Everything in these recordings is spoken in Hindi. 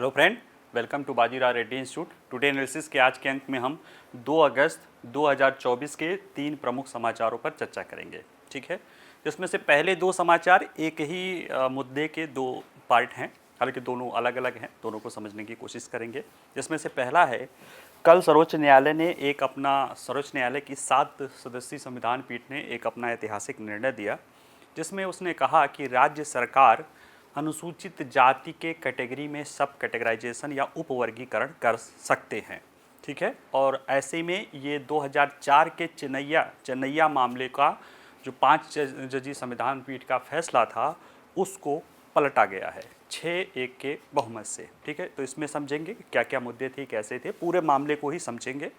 Hello friend, welcome to Bajirao Reddy institute. Today analysis के आज के अंक में हम 2 अगस्त 2024 के 3 प्रमुख समाचारों पर चर्चा करेंगे। ठीक है, जिसमें से पहले 2 समाचार एक ही मुद्दे के 2 पार्ट हैं, हालांकि दोनों अलग अलग हैं। दोनों को समझने की कोशिश करेंगे। जिसमें से पहला है, कल सर्वोच्च न्यायालय की 7 सदस्यीय संविधान पीठ ने एक अपना ऐतिहासिक निर्णय दिया, जिसमें उसने कहा कि राज्य सरकार अनुसूचित जाति के कैटेगरी में सब कैटेगराइजेशन या उपवर्गीकरण कर सकते हैं। ठीक है, और ऐसे में ये 2004 के चेन्नैया मामले का जो 5 जजी संविधान पीठ का फैसला था, उसको पलटा गया है 6-1 के बहुमत से। ठीक है, तो इसमें समझेंगे कि क्या मुद्दे थे, कैसे थे, पूरे मामले को ही समझेंगे।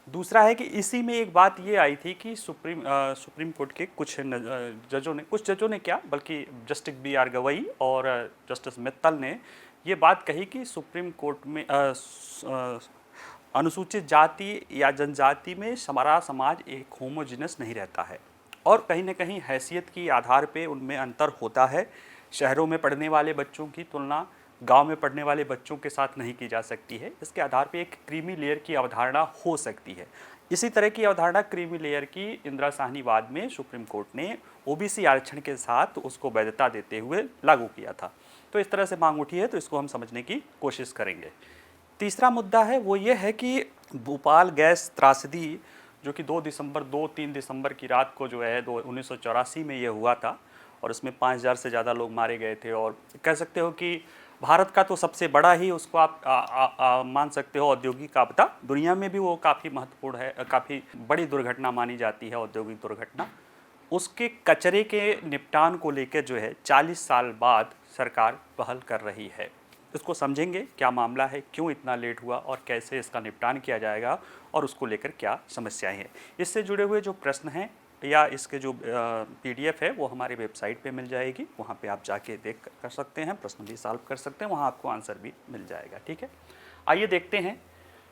दूसरा है कि इसी में एक बात ये आई थी कि सुप्रीम कोर्ट के कुछ जजों ने क्या, बल्कि जस्टिस B.R. गवई और जस्टिस मित्तल ने ये बात कही कि सुप्रीम कोर्ट में अनुसूचित जाति या जनजाति में हमारा समाज एक होमोजिनस नहीं रहता है और कहीं ना कहीं हैसियत के आधार पे उनमें अंतर होता है। शहरों में पढ़ने वाले बच्चों की तुलना गांव में पढ़ने वाले बच्चों के साथ नहीं की जा सकती है। इसके आधार पे एक क्रीमी लेयर की अवधारणा हो सकती है। इसी तरह की अवधारणा क्रीमी लेयर की इंदिरा साहनीवाद में सुप्रीम कोर्ट ने ओबीसी आरक्षण के साथ उसको वैधता देते हुए लागू किया था। तो इस तरह से मांग उठी है, तो इसको हम समझने की कोशिश करेंगे। तीसरा मुद्दा है वो ये है कि भोपाल गैस त्रासदी जो कि 2-3 दिसंबर की रात को जो है 1984 में ये हुआ था और इसमें 5000 से ज़्यादा लोग मारे गए थे। और कह सकते हो कि भारत का तो सबसे बड़ा ही उसको आप मान सकते हो औद्योगिक आपदा, दुनिया में भी वो काफ़ी महत्वपूर्ण है, काफ़ी बड़ी दुर्घटना मानी जाती है औद्योगिक दुर्घटना। उसके कचरे के निपटान को लेकर जो है 40 साल बाद सरकार पहल कर रही है। इसको समझेंगे, क्या मामला है, क्यों इतना लेट हुआ और कैसे इसका निपटान किया जाएगा और उसको लेकर क्या समस्याएं हैं। इससे जुड़े हुए जो प्रश्न हैं या इसके जो PDF है वो हमारी वेबसाइट पे मिल जाएगी, वहाँ पे आप जाके देख कर सकते हैं, प्रश्न भी सॉल्व कर सकते हैं, वहाँ आपको आंसर भी मिल जाएगा। ठीक है, आइए देखते हैं।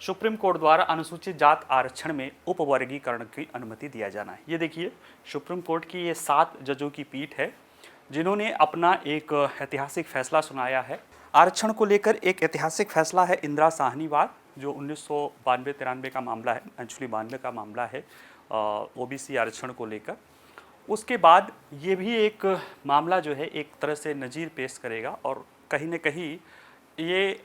सुप्रीम कोर्ट द्वारा अनुसूचित जात आरक्षण में उपवर्गीकरण की अनुमति दिया जाना है। ये देखिए, सुप्रीम कोर्ट की ये 7 जजों की पीठ है जिन्होंने अपना एक ऐतिहासिक फैसला सुनाया है। आरक्षण को लेकर एक ऐतिहासिक फैसला है इंदिरा साहनीवाद, जो 1992-93 का मामला है, एक्चुअली 92 का मामला है ओबीसी आरक्षण को लेकर। उसके बाद ये भी एक मामला जो है एक तरह से नज़ीर पेश करेगा और कहीं न कहीं ये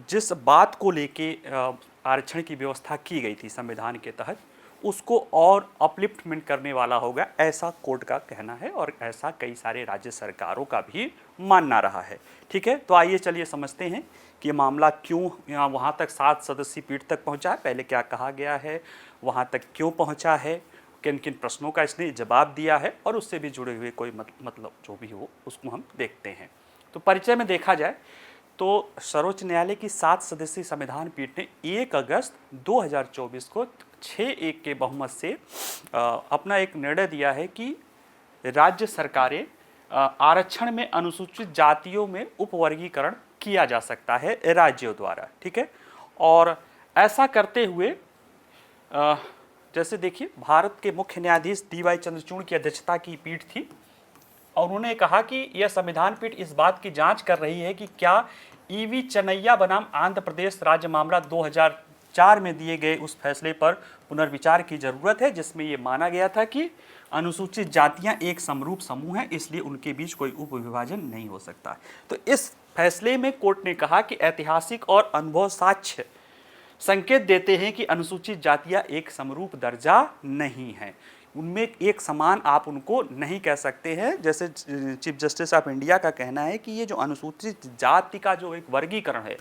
जिस बात को लेके आरक्षण की व्यवस्था की गई थी संविधान के तहत, उसको और अपलिफ्टमेंट करने वाला होगा, ऐसा कोर्ट का कहना है और ऐसा कई सारे राज्य सरकारों का भी मानना रहा है। ठीक है, तो आइए चलिए समझते हैं कि ये मामला क्यों यहाँ वहाँ तक 7 सदस्यीय पीठ तक पहुँचा है, पहले क्या कहा गया है, वहाँ तक क्यों पहुँचा है, किन किन प्रश्नों का इसने जवाब दिया है और उससे भी जुड़े हुए कोई मतलब जो भी हो उसको हम देखते हैं। तो परिचय में देखा जाए तो सर्वोच्च न्यायालय की 7 सदस्यीय संविधान पीठ ने 1 अगस्त 2024 को 6-1 के बहुमत से अपना एक निर्णय दिया है कि राज्य सरकारें आरक्षण में अनुसूचित जातियों में उपवर्गीकरण किया जा सकता है राज्यों द्वारा। ठीक है, और ऐसा करते हुए जैसे देखिए, भारत के मुख्य न्यायाधीश DY चंद्रचूड़ की अध्यक्षता की पीठ थी और उन्होंने कहा कि यह संविधान पीठ इस बात की जांच कर रही है कि क्या EV चेन्नैया बनाम आंध्र प्रदेश राज्य मामला 2004 में दिए गए उस फैसले पर पुनर्विचार की जरूरत है, जिसमें यह माना गया था कि अनुसूचित जातियां एक समरूप समूह हैं, इसलिए उनके बीच कोई उपविभाजन नहीं हो सकता। तो इस फैसले में कोर्ट ने कहा कि ऐतिहासिक और अनुभव साक्ष्य संकेत देते हैं कि अनुसूचित जातियां एक समरूप दर्जा नहीं है, उनमें एक समान आप उनको नहीं कह सकते हैं। जैसे चीफ जस्टिस ऑफ इंडिया का कहना है कि ये जो अनुसूचित जाति का जो एक वर्गीकरण है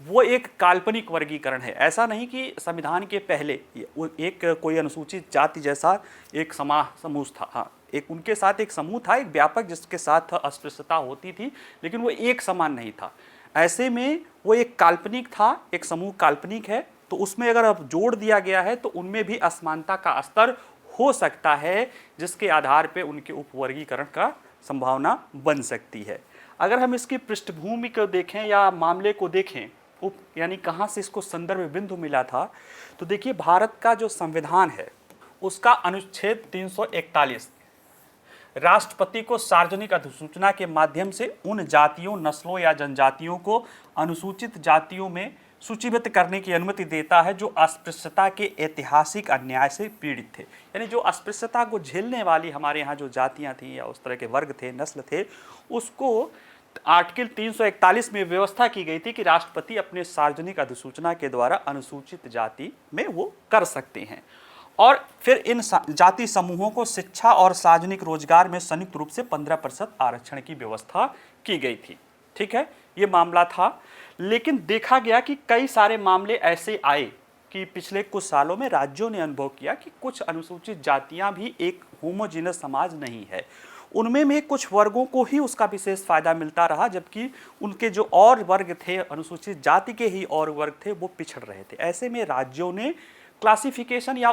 वो एक काल्पनिक वर्गीकरण है। ऐसा नहीं कि संविधान के पहले एक कोई अनुसूचित जाति जैसा एक समूह था, हाँ, एक उनके साथ एक समूह था, एक व्यापक, जिसके साथ अस्पृश्यता होती थी, लेकिन वो एक समान नहीं था। ऐसे में वो एक काल्पनिक था, एक समूह काल्पनिक है, तो उसमें अगर अब जोड़ दिया गया है तो उनमें भी असमानता का स्तर हो सकता है, जिसके आधार पे उनके उपवर्गीकरण का संभावना बन सकती है। अगर हम इसकी पृष्ठभूमि को देखें या मामले को देखें, यानी कहाँ से इसको संदर्भ बिंदु मिला था, तो देखिए, भारत का जो संविधान है उसका अनुच्छेद 341 राष्ट्रपति को सार्वजनिक अधिसूचना के माध्यम से उन जातियों, नस्लों या जनजातियों को अनुसूचित जातियों में सूचीबद्ध करने की अनुमति देता है जो अस्पृश्यता के ऐतिहासिक अन्याय से पीड़ित थे। यानी जो अस्पृश्यता को झेलने वाली हमारे यहाँ जो जातियाँ थीं या उस तरह के वर्ग थे, नस्ल थे, उसको आर्टिकल 341 में व्यवस्था की गई थी कि राष्ट्रपति अपने सार्वजनिक अधिसूचना के द्वारा अनुसूचित जाति में वो कर सकते हैं। और फिर इन जाति समूहों को शिक्षा और सार्वजनिक रोजगार में संयुक्त रूप से 15% आरक्षण की व्यवस्था की गई थी। ठीक है, ये मामला था। लेकिन देखा गया कि कई सारे मामले ऐसे आए कि पिछले कुछ सालों में राज्यों ने अनुभव किया कि कुछ अनुसूचित जातियां भी एक होमोजीनस समाज नहीं है। उनमें में कुछ वर्गों को ही उसका विशेष फायदा मिलता रहा, जबकि उनके जो और वर्ग थे, अनुसूचित जाति के ही और वर्ग थे, वो पिछड़ रहे थे। ऐसे में राज्यों ने क्लासिफिकेशन या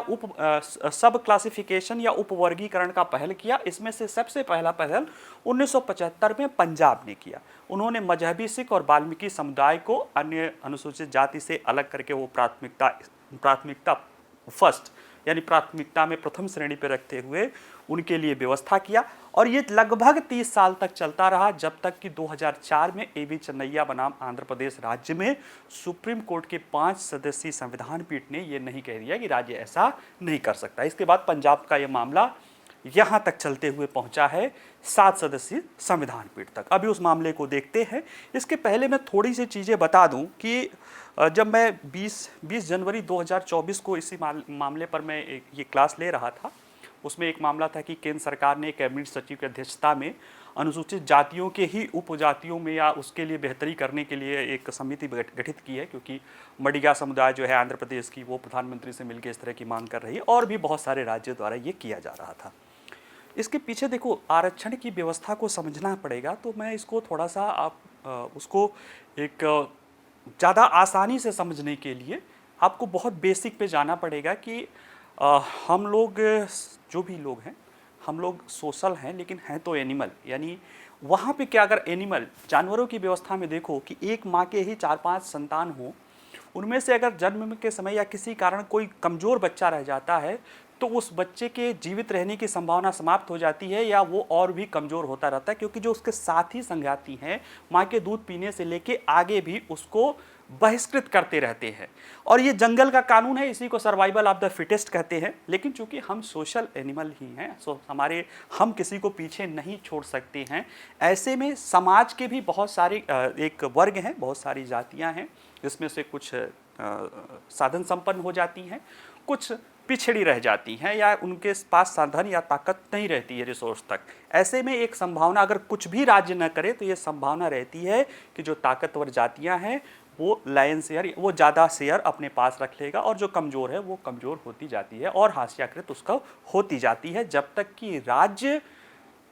सब क्लासिफिकेशन या उपवर्गीकरण का पहल किया। इसमें से सबसे पहला पहल 1975 में पंजाब ने किया। उन्होंने मजहबी सिख और वाल्मीकि समुदाय को अन्य अनुसूचित जाति से अलग करके वो प्राथमिकता फर्स्ट यानी प्राथमिकता में प्रथम श्रेणी पर रखते हुए उनके लिए व्यवस्था किया। और ये लगभग 30 साल तक चलता रहा, जब तक कि 2004 में A.V. चन्नैया बनाम आंध्र प्रदेश राज्य में सुप्रीम कोर्ट के 5 सदस्यीय संविधान पीठ ने ये नहीं कह दिया कि राज्य ऐसा नहीं कर सकता। इसके बाद पंजाब का ये मामला यहाँ तक चलते हुए पहुँचा है 7 सदस्यीय संविधान पीठ तक। अभी उस मामले को देखते हैं। इसके पहले मैं थोड़ी सी चीज़ें बता दूँ कि जब मैं 20 जनवरी 2024 को इसी मामले पर मैं ये क्लास ले रहा था, उसमें एक मामला था कि केंद्र सरकार ने कैबिनेट सचिव की अध्यक्षता में अनुसूचित जातियों के ही उपजातियों में या उसके लिए बेहतरी करने के लिए एक समिति गठित की है, क्योंकि मडिगा समुदाय जो है आंध्र प्रदेश की, वो प्रधानमंत्री से मिलकर इस तरह की मांग कर रही है और भी बहुत सारे राज्यों द्वारा ये किया जा रहा था। इसके पीछे देखो आरक्षण की व्यवस्था को समझना पड़ेगा, तो मैं इसको थोड़ा सा आप उसको एक ज़्यादा आसानी से समझने के लिए आपको बहुत बेसिक पे जाना पड़ेगा कि हम लोग जो भी लोग हैं, हम लोग सोशल हैं लेकिन हैं तो एनिमल। यानी वहाँ पे क्या, अगर एनिमल जानवरों की व्यवस्था में देखो कि एक माँ के ही 4-5 संतान हो, उनमें से अगर जन्म के समय या किसी कारण कोई कमज़ोर बच्चा रह जाता है तो उस बच्चे के जीवित रहने की संभावना समाप्त हो जाती है या वो और भी कमज़ोर होता रहता है, क्योंकि जो उसके साथी संगाती हैं माँ के दूध पीने से लेके आगे भी उसको बहिष्कृत करते रहते हैं। और ये जंगल का कानून है, इसी को सर्वाइवल ऑफ द फिटेस्ट कहते हैं। लेकिन चूंकि हम सोशल एनिमल ही हैं, सो हम किसी को पीछे नहीं छोड़ सकते हैं। ऐसे में समाज के भी बहुत सारे एक वर्ग हैं, बहुत सारी जातियां हैं, जिसमें से कुछ साधन संपन्न हो जाती हैं, कुछ पिछड़ी रह जाती हैं या उनके पास साधन या ताकत नहीं रहती है रिसोर्स तक। ऐसे में एक संभावना, अगर कुछ भी राज्य न करे तो ये संभावना रहती है कि जो ताकतवर जातियां हैं वो लायन शेयर, वो ज़्यादा शेयर अपने पास रख लेगा और जो कमज़ोर है वो कमज़ोर होती जाती है और हाशियाकृत उसका होती जाती है, जब तक कि राज्य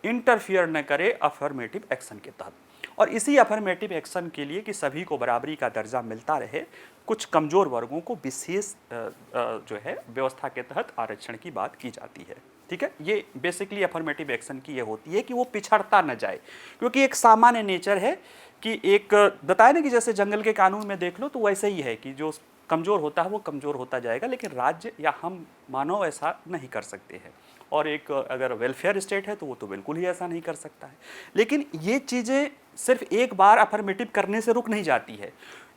इंटरफियर न करे अफर्मेटिव एक्शन के तहत। और इसी अफर्मेटिव एक्शन के लिए कि सभी को बराबरी का दर्जा मिलता रहे, कुछ कमज़ोर वर्गों को विशेष जो है व्यवस्था के तहत आरक्षण की बात की जाती है। ठीक है, ये बेसिकली अफर्मेटिव एक्शन की ये होती है कि वो पिछड़ता न जाए, क्योंकि एक सामान्य नेचर है कि एक बताया ना कि जैसे जंगल के कानून में देख लो तो वैसे ही है कि जो कमज़ोर होता है वो कमज़ोर होता जाएगा, लेकिन राज्य या हम मानव ऐसा नहीं कर सकते हैं। और एक अगर वेलफेयर स्टेट है तो वो तो बिल्कुल ही ऐसा नहीं कर सकता है। लेकिन ये चीज़ें सिर्फ एक बार अफर्मेटिव करने से रुक नहीं जाती है।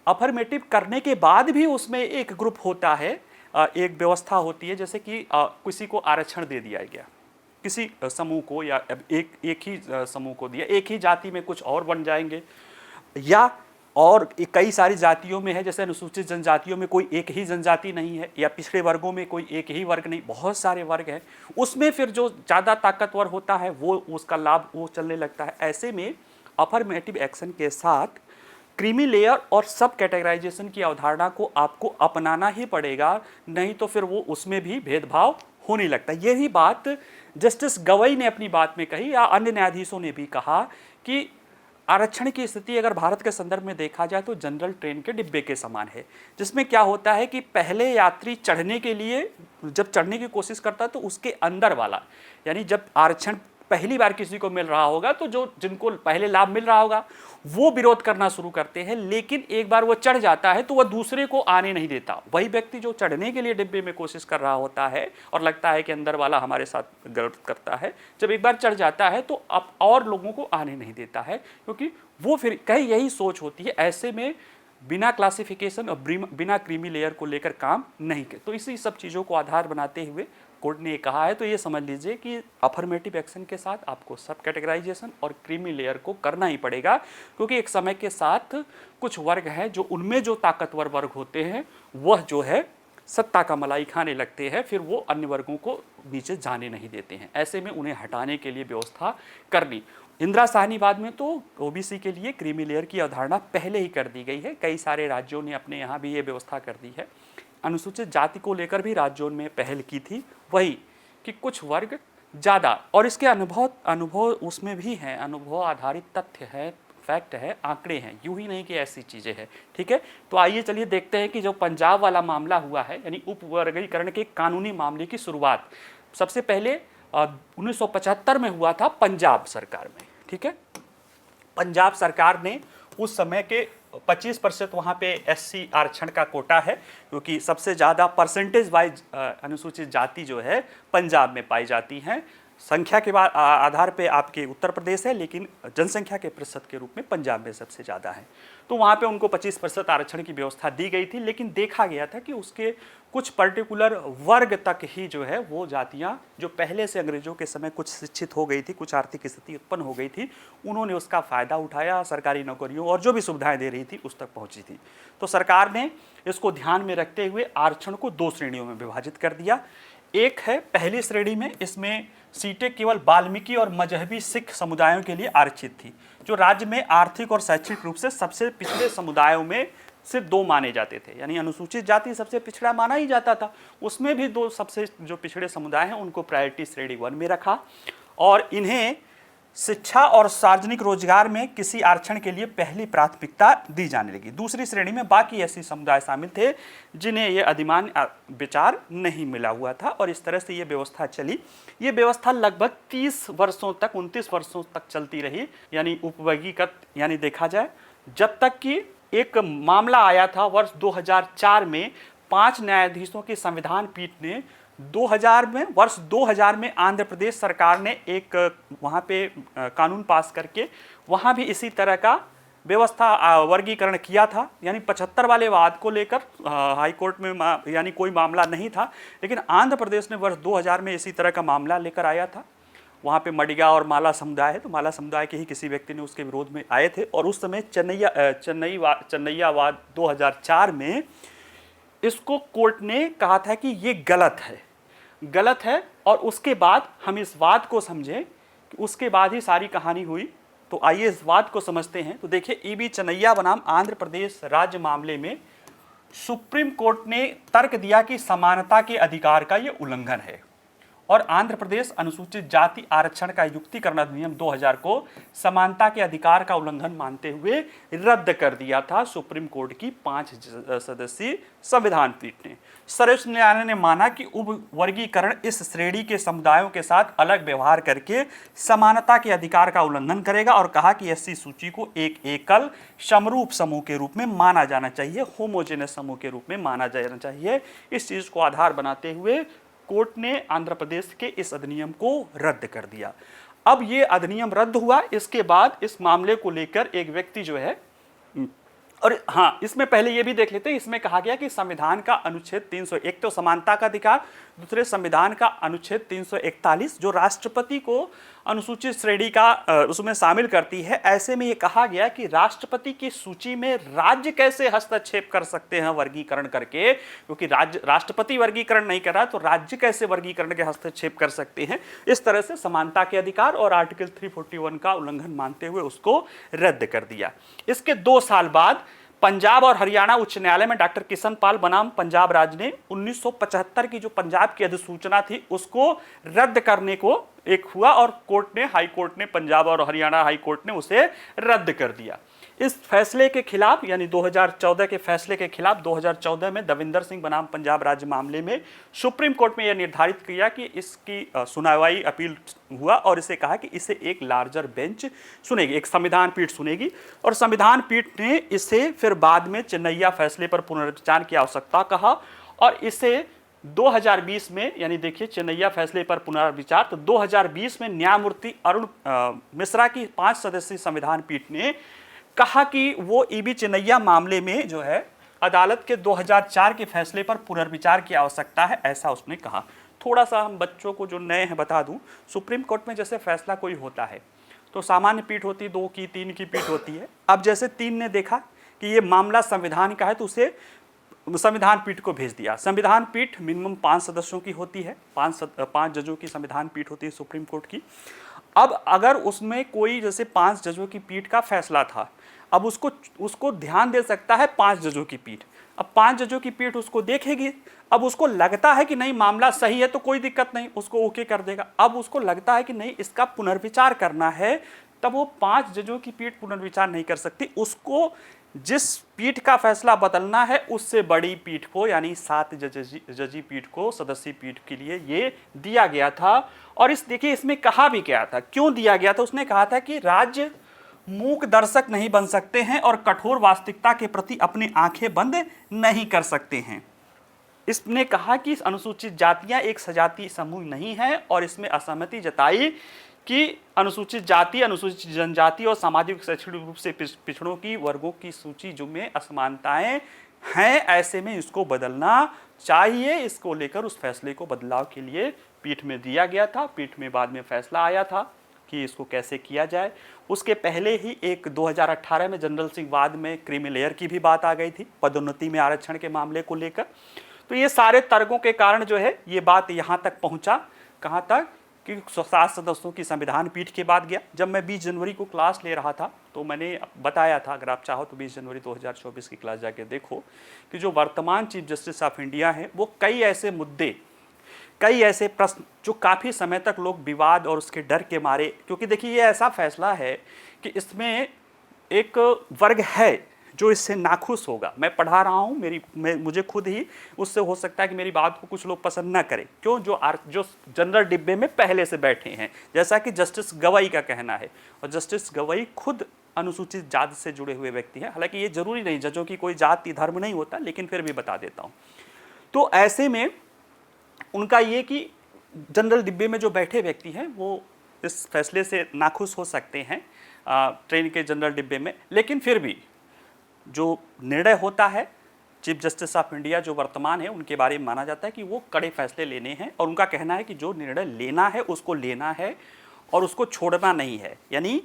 अफर्मेटिव करने के बाद भी उसमें एक ग्रुप होता है, एक व्यवस्था होती है, जैसे कि किसी को आरक्षण दे दिया गया, किसी समूह को, या एक ही समूह को दिया, एक ही जाति में कुछ और बन जाएंगे, या और कई सारी जातियों में है, जैसे अनुसूचित जनजातियों में कोई एक ही जनजाति नहीं है, या पिछड़े वर्गों में कोई एक ही वर्ग नहीं, बहुत सारे वर्ग हैं, उसमें फिर जो ज़्यादा ताकतवर होता है वो उसका लाभ वो चलने लगता है। ऐसे में अफर्मेटिव एक्शन के साथ क्रीमी लेयर और सब कैटेगराइजेशन की अवधारणा को आपको अपनाना ही पड़ेगा, नहीं तो फिर वो उसमें भी भेदभाव होने लगता है। यही बात जस्टिस गवई ने अपनी बात में कही, या अन्य न्यायाधीशों ने भी कहा कि आरक्षण की स्थिति अगर भारत के संदर्भ में देखा जाए तो जनरल ट्रेन के डिब्बे के समान है, जिसमें क्या होता है कि पहले यात्री चढ़ने के लिए जब चढ़ने की कोशिश करता है तो उसके अंदर वाला, यानी जब आरक्षण पहली बार किसी को मिल रहा होगा तो जो जिनको पहले लाभ मिल रहा होगा वो विरोध करना शुरू करते हैं, लेकिन एक बार वो चढ़ जाता है तो वह दूसरे को आने नहीं देता। वही व्यक्ति जो चढ़ने के लिए डिब्बे में कोशिश कर रहा होता है और लगता है कि अंदर वाला हमारे साथ गलत करता है, जब एक बार चढ़ जाता है तो अब और लोगों को आने नहीं देता है, क्योंकि वो फिर कहीं यही सोच होती है। ऐसे में बिना क्लासिफिकेशन और बिना क्रीमी लेयर को लेकर काम नहीं कर, तो इसी सब चीज़ों को आधार बनाते हुए कोर्ट ने ये कहा है। तो ये समझ लीजिए कि अफर्मेटिव एक्शन के साथ आपको सब कैटेगराइजेशन और क्रीमी लेयर को करना ही पड़ेगा, क्योंकि एक समय के साथ कुछ वर्ग हैं जो उनमें जो ताकतवर वर्ग होते हैं वह जो है सत्ता का मलाई खाने लगते हैं, फिर वो अन्य वर्गों को नीचे जाने नहीं देते हैं। ऐसे में उन्हें हटाने के लिए व्यवस्था करनी। इंदिरा साहनीवाद में तो ओबीसी के लिए क्रीमी लेयर की अवधारणा पहले ही कर दी गई है, कई सारे राज्यों ने अपने यहाँ भी ये व्यवस्था कर दी है। अनुसूचित जाति को लेकर भी राज्यों में पहल की थी, वही कि कुछ वर्ग ज़्यादा, और इसके अनुभव उसमें भी हैं, अनुभव आधारित तथ्य है, फैक्ट है, आंकड़े हैं, यूं ही नहीं कि ऐसी चीज़ें हैं। ठीक है, तो आइए चलिए देखते हैं कि जो पंजाब वाला मामला हुआ है, यानी उपवर्गीकरण के कानूनी मामले की शुरुआत सबसे पहले 1975 में हुआ था पंजाब सरकार में। ठीक है, पंजाब सरकार ने उस समय के 25% वहाँ पे एससी आरक्षण का कोटा है, क्योंकि सबसे ज़्यादा परसेंटेज वाइज अनुसूचित जाति जो है पंजाब में पाई जाती हैं। संख्या के आधार पे आपके उत्तर प्रदेश है, लेकिन जनसंख्या के प्रतिशत के रूप में पंजाब में सबसे ज़्यादा है। तो वहाँ पे उनको 25% आरक्षण की व्यवस्था दी गई थी, लेकिन देखा गया था कि उसके कुछ पर्टिकुलर वर्ग तक ही जो है वो जातियाँ जो पहले से अंग्रेजों के समय कुछ शिक्षित हो गई थी, कुछ आर्थिक स्थिति उत्पन्न हो गई थी, उन्होंने उसका फ़ायदा उठाया, सरकारी नौकरियों और जो भी सुविधाएं दे रही थी उस तक पहुँची थी। तो सरकार ने इसको ध्यान में रखते हुए आरक्षण को 2 श्रेणियों में विभाजित कर दिया। एक है पहली श्रेणी में, इसमें सीटें केवल वाल्मीकि और मजहबी सिख समुदायों के लिए आरक्षित थी, जो राज्य में आर्थिक और शैक्षिक रूप से सबसे पिछड़े समुदायों में सिर्फ 2 माने जाते थे। यानी अनुसूचित जाति सबसे पिछड़ा माना ही जाता था, उसमें भी 2 सबसे जो पिछड़े समुदाय हैं उनको प्रायोरिटी श्रेणी 1 में रखा, और इन्हें शिक्षा और सार्वजनिक रोजगार में किसी आरक्षण के लिए पहली प्राथमिकता दी जाने लगी। दूसरी श्रेणी में बाकी ऐसे समुदाय शामिल थे जिन्हें यह अधिमान विचार नहीं मिला हुआ था, और इस तरह से ये व्यवस्था चली। ये व्यवस्था लगभग 30 वर्षों तक, 29 वर्षों तक चलती रही, यानी उपवर्गीकृत, यानी देखा जाए जब तक कि एक मामला आया था वर्ष 2004 में 5 न्यायाधीशों की संविधान पीठ ने वर्ष 2000 में आंध्र प्रदेश सरकार ने एक वहाँ पे कानून पास करके वहाँ भी इसी तरह का व्यवस्था वर्गीकरण किया था। यानी 75 वाले वाद को लेकर हाई कोर्ट में यानी कोई मामला नहीं था, लेकिन आंध्र प्रदेश ने वर्ष 2000 में इसी तरह का मामला लेकर आया था। वहाँ पे मडिगा और माला समुदाय है, तो माला समुदाय के ही किसी व्यक्ति ने उसके विरोध में आए थे, और उस समय चेन्नैया वाद 2004 में इसको कोर्ट ने कहा था कि ये गलत है, और उसके बाद हम इस वाद को समझें कि उसके बाद ही सारी कहानी हुई। तो आइए इस वाद को समझते हैं। तो देखिए, ईबी चेन्नैया बनाम आंध्र प्रदेश राज्य मामले में सुप्रीम कोर्ट ने तर्क दिया कि समानता के अधिकार का ये उल्लंघन है, और आंध्र प्रदेश अनुसूचित जाति आरक्षण का युक्तिकरण अधिनियम 2000 को समानता के अधिकार का उल्लंघन मानते हुए रद्द कर दिया था सुप्रीम कोर्ट की 5 सदस्यीय संविधान पीठ ने। सर्वोच्च न्यायालय ने माना कि उपवर्गीकरण इस श्रेणी के समुदायों के साथ अलग व्यवहार करके समानता के अधिकार का उल्लंघन करेगा, और कहा कि एससी सूची को एक एकल समरूप समूह के रूप में माना जाना चाहिए, होमोजेनस समूह के रूप में माना जाना चाहिए। इस चीज को आधार बनाते हुए कोर्ट ने आंध्र प्रदेश के इस अधिनियम को रद्द कर दिया। अब ये अधिनियम रद्द हुआ, इसके बाद इस मामले को लेकर एक व्यक्ति जो है, और हाँ, इसमें पहले ये भी देख लेते हैं, इसमें कहा गया कि संविधान का अनुच्छेद 301 तो समानता का अधिकार, दूसरे संविधान का अनुच्छेद 341 जो राष्ट्रपति को अनुसूचित श्रेणी का उसमें शामिल करती है। ऐसे में ये कहा गया कि राष्ट्रपति की सूची में राज्य कैसे हस्तक्षेप कर सकते हैं वर्गीकरण करके, क्योंकि राष्ट्रपति वर्गीकरण नहीं कर रहा, तो राज्य कैसे वर्गीकरण के हस्तक्षेप कर सकते हैं। इस तरह से समानता के अधिकार और आर्टिकल 341 का उल्लंघन मानते हुए उसको रद्द कर दिया। इसके 2 साल बाद पंजाब और हरियाणा उच्च न्यायालय में डॉक्टर किशन पाल बनाम पंजाब राज्य ने 1975 की जो पंजाब की अधिसूचना थी उसको रद्द करने को एक हुआ, और कोर्ट ने, हाई कोर्ट ने, पंजाब और हरियाणा हाई कोर्ट ने उसे रद्द कर दिया। इस फैसले के खिलाफ यानी 2014 के फैसले के खिलाफ 2014 में दविंदर सिंह बनाम पंजाब राज्य मामले में सुप्रीम कोर्ट में यह निर्धारित किया कि इसकी सुनवाई अपील हुआ और इसे कहा कि इसे एक लार्जर बेंच सुनेगी, एक संविधान पीठ सुनेगी। और संविधान पीठ ने इसे फिर बाद में चेन्नैया फैसले पर पुनर्विचार की आवश्यकता कहा और इसे 2020 में, यानी देखिए चेन्नैया फैसले पर पुनर्विचार, तो 2020 में न्यायमूर्ति अरुण मिश्रा की 5 सदस्यीय संविधान पीठ ने कहा कि वो ईबी चेन्नैया मामले में जो है अदालत के 2004 के फैसले पर पुनर्विचार की आवश्यकता है, ऐसा उसने कहा। थोड़ा सा हम बच्चों को जो नए हैं बता दूं, सुप्रीम कोर्ट में जैसे फैसला कोई होता है तो सामान्य पीठ होती है, 2 की 3 की पीठ होती है। अब जैसे 3 ने देखा कि ये मामला संविधान का है तो उसे संविधान पीठ को भेज दिया। संविधान पीठ मिनिमम 5 सदस्यों की होती है, 5 जजों की संविधान पीठ होती है सुप्रीम कोर्ट की। अब अगर उसमें कोई जैसे 5 जजों की पीठ का फैसला था, अब उसको ध्यान दे सकता है 5 जजों की पीठ। अब 5 जजों की पीठ उसको देखेगी, अब उसको लगता है कि नहीं मामला सही है तो कोई दिक्कत नहीं, उसको ओके कर देगा। अब उसको लगता है कि नहीं इसका पुनर्विचार करना है, तब वो 5 जजों की पीठ पुनर्विचार नहीं कर सकती, उसको जिस पीठ का फैसला बदलना है उससे बड़ी पीठ को यानी 7 जजी पीठ को, सदस्यीय पीठ के लिए ये दिया गया था। और देखिए इसमें कहा भी क्या था, क्यों दिया गया था, उसने कहा था कि राज्य मूक दर्शक नहीं बन सकते हैं और कठोर वास्तविकता के प्रति अपनी आंखें बंद नहीं कर सकते हैं। इसने कहा कि अनुसूचित जातियां एक सजातीय समूह नहीं है और इसमें असहमति जताई कि अनुसूचित जाति, अनुसूचित जनजाति और सामाजिक शैक्षणिक रूप से पिछड़ों की वर्गों की सूची जो में असमानताएं हैं, ऐसे में इसको बदलना चाहिए। इसको लेकर उस फैसले को बदलाव के लिए पीठ में दिया गया था। पीठ में बाद में फैसला आया था कि इसको कैसे किया जाए। उसके पहले ही एक 2018 में जनरल सिंह वाद में क्रीमी लेयर की भी बात आ गई थी पदोन्नति में आरक्षण के मामले को लेकर। तो ये सारे तर्कों के कारण जो है ये बात यहाँ तक पहुँचा, कहाँ तक कि 7 सदस्यों की संविधान पीठ के बाद गया। जब मैं 20 जनवरी को क्लास ले रहा था तो मैंने बताया था, अगर आप चाहो तो 20 जनवरी 2024 की क्लास जाके देखो कि जो वर्तमान चीफ जस्टिस ऑफ इंडिया हैं वो कई ऐसे मुद्दे, कई ऐसे प्रश्न जो काफ़ी समय तक लोग विवाद और उसके डर के मारे, क्योंकि देखिए ये ऐसा फैसला है कि इसमें एक वर्ग है जो इससे नाखुश होगा। मैं पढ़ा रहा हूँ, मुझे खुद ही उससे हो सकता है कि मेरी बात को कुछ लोग पसंद ना करें, क्यों, जो जनरल डिब्बे में पहले से बैठे हैं, जैसा कि जस्टिस गवई का कहना है। और जस्टिस गवई खुद अनुसूचित जाति से जुड़े हुए व्यक्ति हैं। हालांकि ये जरूरी नहीं, जजों की कोई जाति धर्म नहीं होता, लेकिन फिर भी बता देता हूँ। तो ऐसे में उनका ये कि जनरल डिब्बे में जो बैठे व्यक्ति हैं वो इस फैसले से नाखुश हो सकते हैं ट्रेन के जनरल डिब्बे में, लेकिन फिर भी जो निर्णय होता है चीफ जस्टिस ऑफ इंडिया जो वर्तमान है उनके बारे में माना जाता है कि वो कड़े फैसले लेने हैं। और उनका कहना है कि जो निर्णय लेना है उसको लेना है और उसको छोड़ना नहीं है, यानी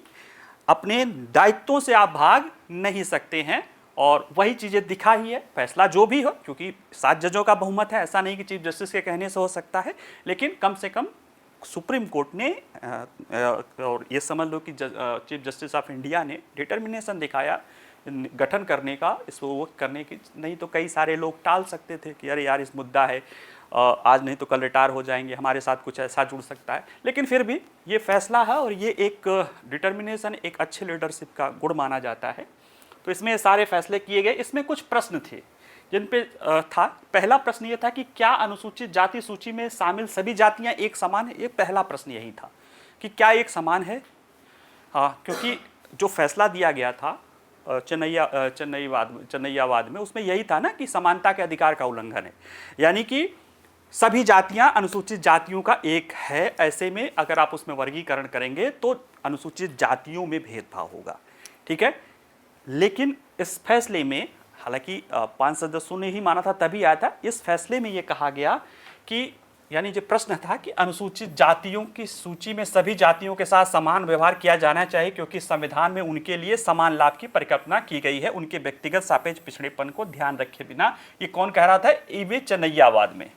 अपने दायित्वों से आप भाग नहीं सकते हैं। और वही चीज़ें दिखा ही है फैसला जो भी हो, क्योंकि 7 जजों का बहुमत है, ऐसा नहीं कि चीफ जस्टिस के कहने से हो सकता है, लेकिन कम से कम सुप्रीम कोर्ट ने और ये समझ लो कि चीफ जस्टिस ऑफ इंडिया ने डिटर्मिनेशन दिखाया गठन करने का, इसको वो करने की। नहीं तो कई सारे लोग टाल सकते थे कि अरे यार इस मुद्दा है, आज नहीं तो कल रिटायर हो जाएंगे, हमारे साथ कुछ ऐसा जुड़ सकता है। लेकिन फिर भी ये फैसला है और ये एक डिटर्मिनेशन, एक अच्छे लीडरशिप का गुण माना जाता है। तो इसमें सारे फैसले किए गए। इसमें कुछ प्रश्न थे जिन पे था। पहला प्रश्न ये था कि क्या अनुसूचित जाति सूची में शामिल सभी जातियां एक समान है। ये पहला प्रश्न यही था कि क्या एक समान है। हाँ, क्योंकि जो फैसला दिया गया था चेन्नैयावाद में, उसमें यही था ना कि समानता के अधिकार का उल्लंघन है, यानी कि सभी जातियां अनुसूचित जातियों का एक है। ऐसे में अगर आप उसमें वर्गीकरण करेंगे तो अनुसूचित जातियों में भेदभाव होगा, ठीक है। लेकिन इस फैसले में, हालांकि 5 सदस्यों ने ही माना था तभी आया था, इस फैसले में ये कहा गया कि यानी जो प्रश्न था कि अनुसूचित जातियों की सूची में सभी जातियों के साथ समान व्यवहार किया जाना चाहिए, क्योंकि संविधान में उनके लिए समान लाभ की परिकल्पना की गई है, उनके व्यक्तिगत सापेक्ष पिछड़ेपन को ध्यान रखे बिना। ये कौन कह रहा था? ईवी चेन्नैयावाद में।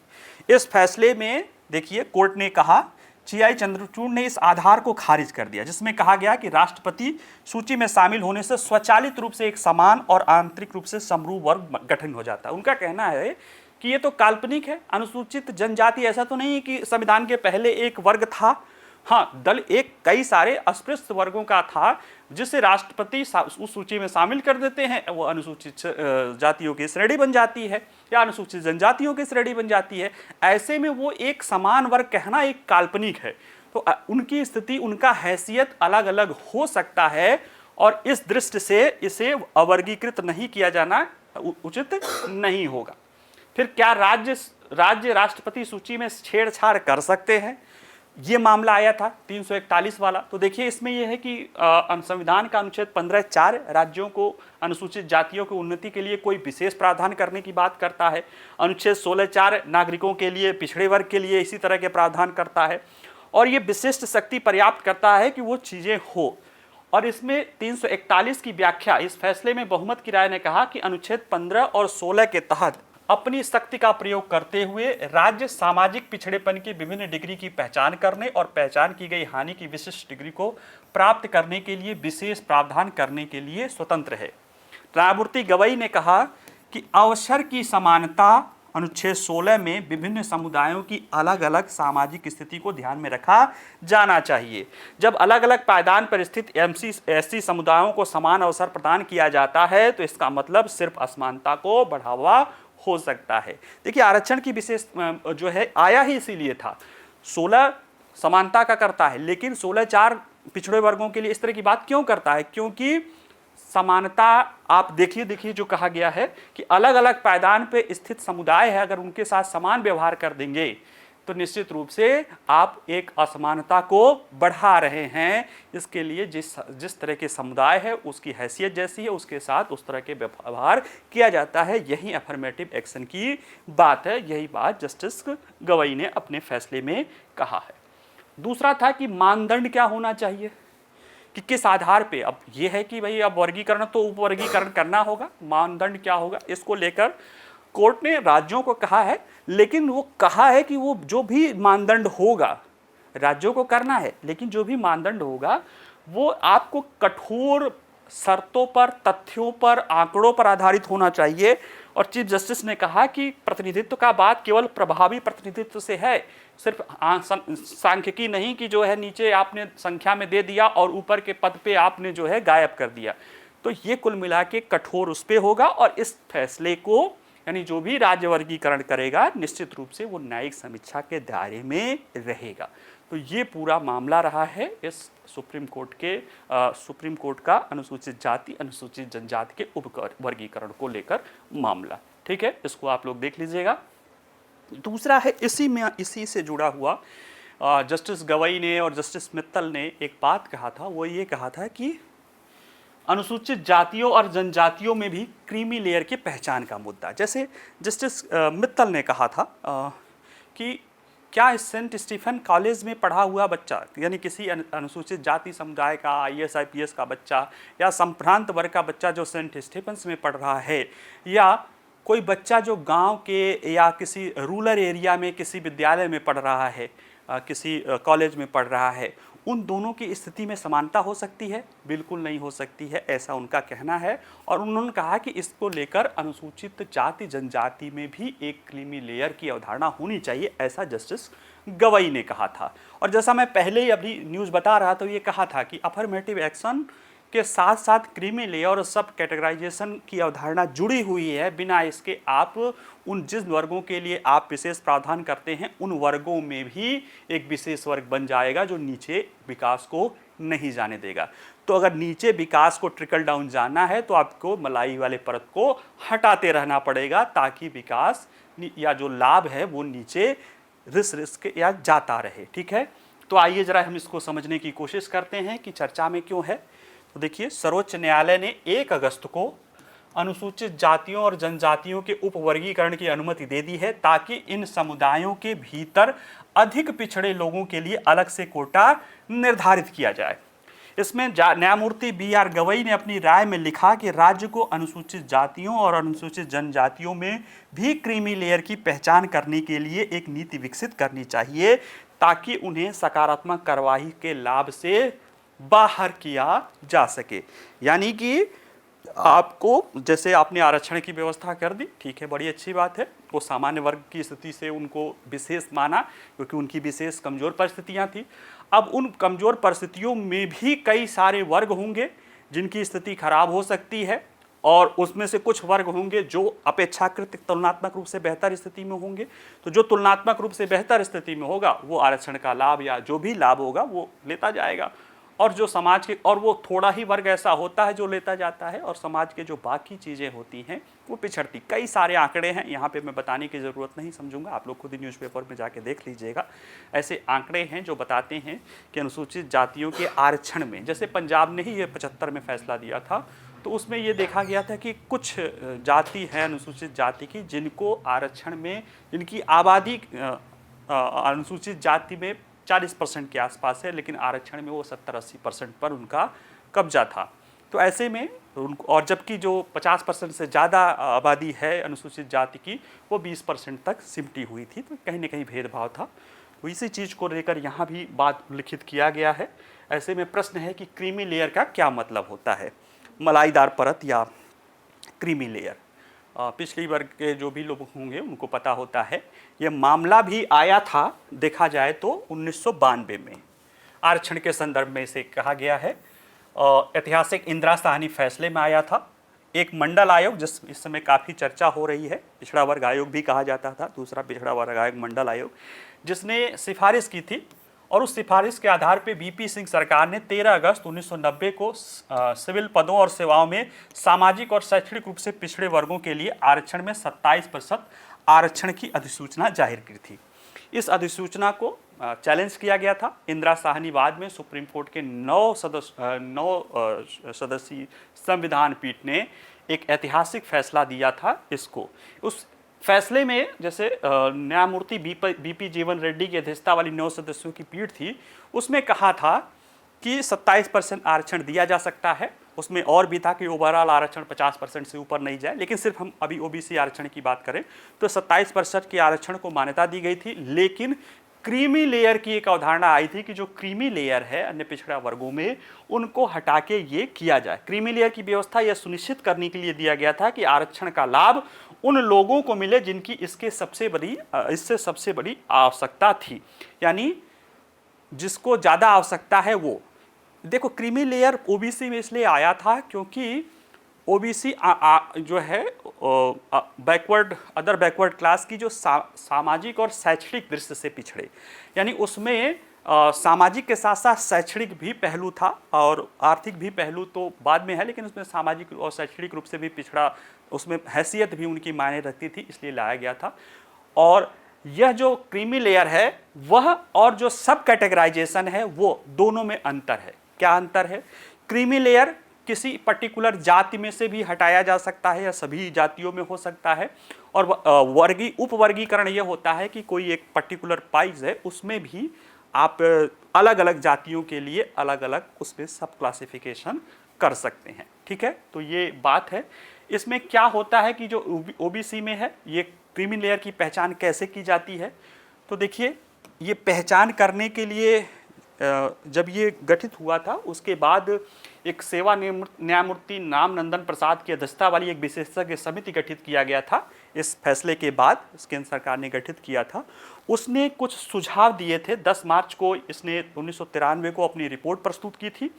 इस फैसले में देखिए कोर्ट ने कहा, जीआई चंद्रचूड़ ने इस आधार को खारिज कर दिया जिसमें कहा गया कि राष्ट्रपति सूची में शामिल होने से स्वचालित रूप से एक समान और आंतरिक रूप से समरूप वर्ग गठन हो जाता है। उनका कहना है कि ये तो काल्पनिक है। अनुसूचित जनजाति ऐसा तो नहीं है कि संविधान के पहले एक वर्ग था, हाँ, दल एक कई सारे अस्पृश्य वर्गों का था जिसे राष्ट्रपति उस सूची में शामिल कर देते हैं, वो अनुसूचित जातियों की श्रेणी बन जाती है या अनुसूचित जनजातियों की श्रेणी बन जाती है। ऐसे में वो एक समान वर्ग कहना एक काल्पनिक है, तो उनकी स्थिति, उनका हैसियत अलग अलग हो सकता है और इस दृष्टि से इसे अवर्गीकृत नहीं किया जाना उचित नहीं होगा। फिर क्या राज्य राष्ट्रपति सूची में छेड़छाड़ कर सकते हैं? ये मामला आया था 341 वाला। तो देखिए इसमें यह है कि संविधान का अनुच्छेद 15(4) राज्यों को अनुसूचित जातियों की उन्नति के लिए कोई विशेष प्रावधान करने की बात करता है। अनुच्छेद 16(4) नागरिकों के लिए, पिछड़े वर्ग के लिए इसी तरह के प्रावधान करता है और ये विशिष्ट शक्ति पर्याप्त करता है कि वो चीज़ें हो। और इसमें 341 की व्याख्या, इस फैसले में बहुमत की राय ने कहा कि अनुच्छेद 15 और 16 के तहत अपनी शक्ति का प्रयोग करते हुए राज्य सामाजिक पिछड़ेपन की विभिन्न डिग्री की पहचान करने और पहचान की गई हानि की विशिष्ट डिग्री को प्राप्त करने के लिए विशेष प्रावधान करने के लिए स्वतंत्र है। न्यायमूर्ति गवई ने कहा कि अवसर की समानता अनुच्छेद 16 में विभिन्न समुदायों की अलग अलग सामाजिक स्थिति को ध्यान में रखा जाना चाहिए। जब अलग अलग पायदान पर स्थित एससी समुदायों को समान अवसर प्रदान किया जाता है तो इसका मतलब सिर्फ असमानता को बढ़ावा हो सकता है। देखिए आरक्षण की विशेष जो है आया ही इसीलिए था। 16 समानता का करता है, लेकिन 16(4) पिछड़े वर्गों के लिए इस तरह की बात क्यों करता है? क्योंकि समानता, आप देखिए जो कहा गया है कि अलग अलग पायदान पे स्थित समुदाय है, अगर उनके साथ समान व्यवहार कर देंगे तो निश्चित रूप से आप एक असमानता को बढ़ा रहे हैं। इसके लिए जिस तरह के समुदाय है उसकी हैसियत जैसी है, उसके साथ उस तरह के व्यवहार किया जाता है। यही अफर्मेटिव एक्शन की बात है, यही बात जस्टिस गवई ने अपने फैसले में कहा है। दूसरा था कि मानदंड क्या होना चाहिए, कि किस आधार पे। अब ये है कि भाई अब वर्गीकरण तो उपवर्गीकरण करना होगा, मानदंड क्या होगा, इसको लेकर कोर्ट ने राज्यों को कहा है, लेकिन वो कहा है कि वो जो भी मानदंड होगा राज्यों को करना है, लेकिन जो भी मानदंड होगा वो आपको कठोर शर्तों पर, तथ्यों पर, आंकड़ों पर आधारित होना चाहिए। और चीफ जस्टिस ने कहा कि प्रतिनिधित्व का बात केवल प्रभावी प्रतिनिधित्व से है, सिर्फ सांख्यिकी नहीं कि जो है नीचे आपने संख्या में दे दिया और ऊपर के पद पे आपने जो है गायब कर दिया। तो ये कुल मिला के कठोर उस पे होगा और इस फैसले को, यानी जो भी राज्य वर्गीकरण करेगा निश्चित रूप से वो न्यायिक समीक्षा के दायरे में रहेगा। तो ये पूरा मामला रहा है इस सुप्रीम कोर्ट का अनुसूचित जाति अनुसूचित जनजाति के उप वर्गीकरण को लेकर मामला। ठीक है, इसको आप लोग देख लीजिएगा। दूसरा है इसी से जुड़ा हुआ, जस्टिस गवई ने और जस्टिस मित्तल ने एक बात कहा था, वो ये कहा था कि अनुसूचित जातियों और जनजातियों में भी क्रीमी लेयर की पहचान का मुद्दा। जैसे जस्टिस मित्तल ने कहा था कि क्या सेंट स्टीफन कॉलेज में पढ़ा हुआ बच्चा, यानी किसी अनुसूचित जाति समुदाय का IAS IPS का बच्चा या संभ्रांत वर्ग का बच्चा जो सेंट स्टीफन्स में पढ़ रहा है, या कोई बच्चा जो गांव के या किसी रूरल एरिया में किसी विद्यालय में पढ़ रहा है, किसी कॉलेज में पढ़ रहा है, उन दोनों की स्थिति में समानता हो सकती है? बिल्कुल नहीं हो सकती है, ऐसा उनका कहना है। और उन्होंने कहा कि इसको लेकर अनुसूचित जाति जनजाति में भी एक क्रीमी लेयर की अवधारणा होनी चाहिए, ऐसा जस्टिस गवई ने कहा था। और जैसा मैं पहले ही अभी न्यूज़ बता रहा था, ये कहा था कि अफर्मेटिव एक्शन के साथ साथ क्रीमी लेयर और सब कैटेगराइजेशन की अवधारणा जुड़ी हुई है। बिना इसके आप उन जिस वर्गों के लिए आप विशेष प्रावधान करते हैं उन वर्गों में भी एक विशेष वर्ग बन जाएगा जो नीचे विकास को नहीं जाने देगा। तो अगर नीचे विकास को ट्रिकल डाउन जाना है तो आपको मलाई वाले परत को हटाते रहना पड़ेगा, ताकि विकास या जो लाभ है वो नीचे रिस्क या जाता रहे। ठीक है, तो आइए जरा हम इसको समझने की कोशिश करते हैं कि चर्चा में क्यों है। तो देखिए, सर्वोच्च न्यायालय ने 1 अगस्त को अनुसूचित जातियों और जनजातियों के उपवर्गीकरण की अनुमति दे दी है, ताकि इन समुदायों के भीतर अधिक पिछड़े लोगों के लिए अलग से कोटा निर्धारित किया जाए। इसमें न्यायमूर्ति BR गवई ने अपनी राय में लिखा कि राज्य को अनुसूचित जातियों और अनुसूचित जनजातियों में भी क्रीमी लेयर की पहचान करने के लिए एक नीति विकसित करनी चाहिए, ताकि उन्हें सकारात्मक कार्रवाई के लाभ से बाहर किया जा सके। यानी कि आपको, जैसे आपने आरक्षण की व्यवस्था कर दी, ठीक है, बड़ी अच्छी बात है। वो सामान्य वर्ग की स्थिति से उनको विशेष माना क्योंकि उनकी विशेष कमजोर परिस्थितियां थी। अब उन कमज़ोर परिस्थितियों में भी कई सारे वर्ग होंगे जिनकी स्थिति खराब हो सकती है, और उसमें से कुछ वर्ग होंगे जो अपेक्षाकृत तुलनात्मक रूप से बेहतर स्थिति में होंगे। तो जो तुलनात्मक रूप से बेहतर स्थिति में होगा वो आरक्षण का लाभ या जो भी लाभ होगा वो लेता जाएगा, और जो समाज के, और वो थोड़ा ही वर्ग ऐसा होता है जो लेता जाता है, और समाज के जो बाकी चीज़ें होती हैं वो पिछड़ती। कई सारे आंकड़े हैं, यहाँ पे मैं बताने की ज़रूरत नहीं समझूंगा, आप लोग खुद ही न्यूज़पेपर में जाके देख लीजिएगा। ऐसे आंकड़े हैं जो बताते हैं कि अनुसूचित जातियों के आरक्षण में, जैसे पंजाब ने ही ये 75 में फैसला दिया था, तो उसमें ये देखा गया था कि कुछ जाति हैं अनुसूचित जाति की जिनको आरक्षण में, जिनकी आबादी अनुसूचित जाति में 40% के आसपास है, लेकिन आरक्षण में वो 70-80% पर उनका कब्जा था। तो ऐसे में उनको, और जबकि जो 50% से ज़्यादा आबादी है अनुसूचित जाति की वो 20% तक सिमटी हुई थी, तो कहीं ना कहीं भेदभाव था। तो इसी चीज़ को लेकर यहाँ भी बात उल्लिखित किया गया है। ऐसे में प्रश्न है कि क्रीमी लेयर का क्या मतलब होता है, मलाईदार परत या क्रीमी लेयर। पिछड़ी वर्ग के जो भी लोग होंगे उनको पता होता है, यह मामला भी आया था देखा जाए तो 1992 में, आरक्षण के संदर्भ में इसे कहा गया है। ऐतिहासिक इंदिरा साहनी फैसले में आया था। एक मंडल आयोग, जिस इस समय काफ़ी चर्चा हो रही है, पिछड़ा वर्ग आयोग भी कहा जाता था, दूसरा पिछड़ा वर्ग आयोग मंडल आयोग, जिसने सिफारिश की थी, और उस सिफारिश के आधार पे बीपी सिंह सरकार ने 13 अगस्त 1990 को सिविल पदों और सेवाओं में सामाजिक और शैक्षणिक रूप से पिछड़े वर्गों के लिए आरक्षण में 27% आरक्षण की अधिसूचना जाहिर की थी। इस अधिसूचना को चैलेंज किया गया था। इंदिरा साहनी बाद में सुप्रीम कोर्ट के 9 सदस्यीय संविधान पीठ ने एक ऐतिहासिक फैसला दिया था इसको। उस फैसले में जैसे न्यायमूर्ति बीपी जीवन रेड्डी की अध्यक्षता वाली 9 सदस्यों की पीठ थी, उसमें कहा था कि 27% आरक्षण दिया जा सकता है। उसमें और भी था कि ओवरऑल आरक्षण 50% से ऊपर नहीं जाए, लेकिन सिर्फ हम अभी ओबीसी आरक्षण की बात करें तो 27% के आरक्षण को मान्यता दी गई थी। लेकिन क्रीमी लेयर की एक अवधारणा आई थी कि जो क्रीमी लेयर है अन्य पिछड़ा वर्गों में, उनको हटा के ये किया जाए। क्रीमी लेयर की व्यवस्था यह सुनिश्चित करने के लिए दिया गया था कि आरक्षण का लाभ उन लोगों को मिले जिनकी इससे सबसे बड़ी आवश्यकता थी, यानी जिसको ज़्यादा आवश्यकता है वो। देखो, क्रीमी लेयर ओबीसी में इसलिए आया था क्योंकि ओबीसी जो है अदर बैकवर्ड क्लास की जो सामाजिक और शैक्षणिक दृष्टि से पिछड़े, यानी उसमें सामाजिक के साथ साथ शैक्षणिक भी पहलू था, और आर्थिक भी पहलू तो बाद में है, लेकिन उसमें सामाजिक और शैक्षणिक रूप से भी पिछड़ा, उसमें हैसियत भी उनकी मायने रखती थी, इसलिए लाया गया था। और यह जो क्रीमी लेयर है वह, और जो सब कैटेगराइजेशन है वो, दोनों में अंतर है। क्या अंतर है? क्रीमी लेयर किसी पर्टिकुलर जाति में से भी हटाया जा सकता है या सभी जातियों में हो सकता है, और उपवर्गीकरण यह होता है कि कोई एक पर्टिकुलर पाइज है उसमें भी आप अलग अलग जातियों के लिए अलग अलग उसमें सब क्लासिफिकेशन कर सकते हैं। ठीक है, तो ये बात है। इसमें क्या होता है कि जो ओबीसी में है, ये क्रीमी लेयर की पहचान कैसे की जाती है? तो देखिए, ये पहचान करने के लिए जब ये गठित हुआ था उसके बाद एक सेवा न्यायमूर्ति नामनंदन प्रसाद की अध्यक्षता वाली एक विशेषज्ञ समिति गठित किया गया था। इस फैसले के बाद केंद्र सरकार ने गठित किया था। उसने कुछ सुझाव दिए थे। 10 मार्च को इसने 1993 को अपनी रिपोर्ट प्रस्तुत की थी,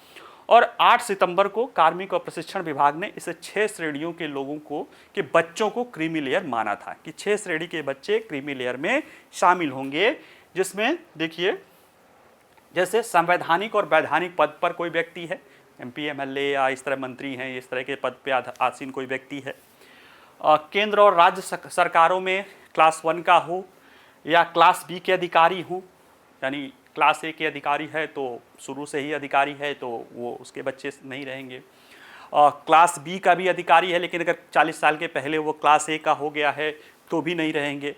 और 8 सितंबर को कार्मिक और प्रशिक्षण विभाग ने इसे 6 श्रेणियों के लोगों को, के बच्चों को क्रीमी लेयर माना था कि 6 श्रेणी के बच्चे क्रीमी लेयर में शामिल होंगे, जिसमें देखिए, जैसे संवैधानिक और वैधानिक पद पर कोई व्यक्ति है, एमपी एमएलए या इस तरह मंत्री हैं, इस तरह के पद पे आसीन कोई व्यक्ति है, केंद्र और राज्य सरकारों में क्लास 1 का हो या क्लास बी के अधिकारी हो, यानी क्लास ए के अधिकारी है तो शुरू से ही अधिकारी है तो वो उसके बच्चे नहीं रहेंगे। क्लास बी का भी अधिकारी है, लेकिन अगर 40 साल के पहले वो क्लास ए का हो गया है तो भी नहीं रहेंगे।